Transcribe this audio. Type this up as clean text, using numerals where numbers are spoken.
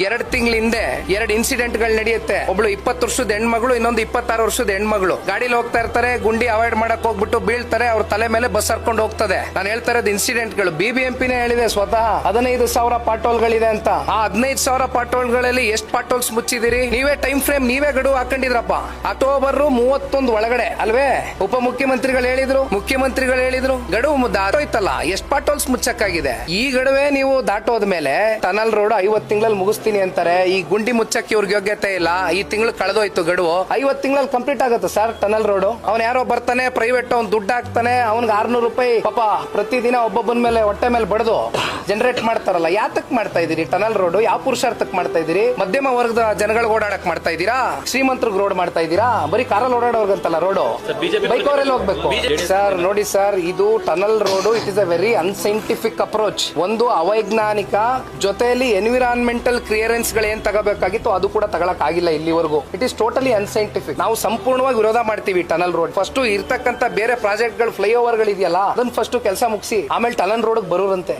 2 ತಿಂಗಳ ಹಿಂದೆ 2 ಇನ್ಸಿಡೆಂಟ್ ಗಳು ನಡೆಯುತ್ತೆ. ಒಬ್ಳು 20 ವರ್ಷದ ಹೆಣ್ಮಗಳು, ಇನ್ನೊಂದು 26 ವರ್ಷದ ಹೆಣ್ಮಗಳು ಗಾಡಿಲಿ ಹೋಗ್ತಾ ಇರ್ತಾರೆ. ಗುಂಡಿ ಅವಾಯ್ಡ್ ಮಾಡಕ್ ಹೋಗ್ಬಿಟ್ಟು ಬೀಳ್ತಾರೆ. ಅವ್ರ ತಲೆ ಮೇಲೆ ಬಸ್ ಹರ್ಕೊಂಡು ಹೋಗ್ತದೆ. ನಾನು ಹೇಳ್ತಾ ಇರೋದು ಇನ್ಸಿಡೆಂಟ್ ಗಳು. BBMPನೇ ಹೇಳಿದೆ ಸ್ವತಃ 15,000 ಪಾಟೋಲ್ಗಳಿದೆ ಅಂತ. ಆ 15,000 ಪಾಟೋಲ್ಗಳಲ್ಲಿ ಎಷ್ಟು ಪಾಟೋಲ್ಸ್ ಮುಚ್ಚಿದಿರಿ ನೀವೇ? ಟೈಮ್ ಫ್ರೇಮ್ ನೀವೇ ಗಡುವು ಹಾಕೊಂಡಿದ್ರಪ್ಪ. ಅಕ್ಟೋಬರ್ 31 ಒಳಗಡೆ ಅಲ್ವೇ ಉಪಮುಖ್ಯಮಂತ್ರಿಗಳು ಹೇಳಿದ್ರು ಗಡುವು ದಾಟೋಯ್ತಲ್ಲ. ಎಷ್ಟು ಪಾಟೋಲ್ಸ್ ಮುಚ್ಚಕ್ಕಾಗಿದೆ? ಈ ಗಡುವೆ ನೀವು ದಾಟೋದ ಮೇಲೆ ಟನಲ್ ರೋಡ್ 50 ತಿಂಗಳಲ್ಲಿ ಮುಗಿಸ್ತೀನಿ ಅಂತಾರೆ. ಈ ಗುಂಡಿ ಮುಚ್ಚಕ್ಕೆ ಇವ್ರಿಗೆ ಯೋಗ್ಯತೆ ಇಲ್ಲ. ಈ ತಿಂಗಳು ಕಳೆದೋಯ್ತು ಗಡುವು. 50 ತಿಂಗಳಲ್ಲಿ ಕಂಪ್ಲೀಟ್ ಆಗುತ್ತೆ ಸರ್ ಟನಲ್ ರೋಡ್. ಅವ್ನ್ ಯಾರೋ ಬರ್ತಾನೆ ಪ್ರೈವೇಟ್, ಅವ್ನ್ ದುಡ್ಡು ಹಾಕ್ತಾನೆ, ಅವ್ನಿಗೆ 600 ರೂಪಾಯಿ ಪಾಪ ಪ್ರತಿದಿನ ಒಬ್ಬೊಬ್ಬನ ಮೇಲೆ ಹೊಟ್ಟೆ ಮೇಲೆ ಬಡದು ಜನರೇಟ್ ಮಾಡ್ತಾರಲ್ಲ. ಯಾತಕ್ ಮಾಡ್ತಾ ಇದೀರಿ ಟನಲ್ ರೋಡ್? ಯಾವ ಪುರುಷಾರ್ಥಕ್ ಮಾಡ್ತಾ ಇದೀರಿ? ಮಧ್ಯಮ ವರ್ಗದ ಜನಗಳಿಗೆ ಓಡಾಡಕ್ ಮಾಡ್ತಾ ಇದೀರಾ? ಶ್ರೀಮಂತರಿಗೆ ರೋಡ್ ಮಾಡ್ತಾ ಇದೀರಾ? ಬರೀ ಕಾರಲ್ಲಿ ಓಡಾಡೋರ್ಗಂತಲ್ಲ ರೋಡ್, ಬೈಕ್ ಅವರೆಲ್ಲ ಹೋಗ್ಬೇಕು ಸರ್. ನೋಡಿ ಸರ್, ಇದು tunnel road it is a very unscientific approach. ಒಂದು ಅವೈಜ್ಞಾನಿಕ, ಜೊತೆಯಲ್ಲಿ ಎನ್ವಿರಾನ್ಮೆಂಟಲ್ ಕ್ಲಿಯರೆನ್ಸ್ ಗಳು ಏನ್ ತಗೋಬೇಕಾಗಿತ್ತು ಅದು ಕೂಡ ತಗೊಳಕ್ ಆಗಿಲ್ಲ ಇಲ್ಲಿವರೆಗೂ. It is totally unscientific. ನಾವು ಸಂಪೂರ್ಣವಾಗಿ ವಿರೋಧ ಮಾಡ್ತೀವಿ ಟನಲ್ ರೋಡ್. ಫಸ್ಟ್ ಇರ್ತಕ್ಕಂತ ಬೇರೆ ಪ್ರಾಜೆಕ್ಟ್ ಗಳು, ಫ್ಲೈಓವರ್ ಗಳು ಇದೆಯಲ್ಲ, ಅದನ್ನ ಫಸ್ಟ್ ಕೆಲಸ ಮುಗಿಸಿ ಆಮೇಲೆ ಟನಲ್ ರೋಡ್ ಬರೋರಂತೆ.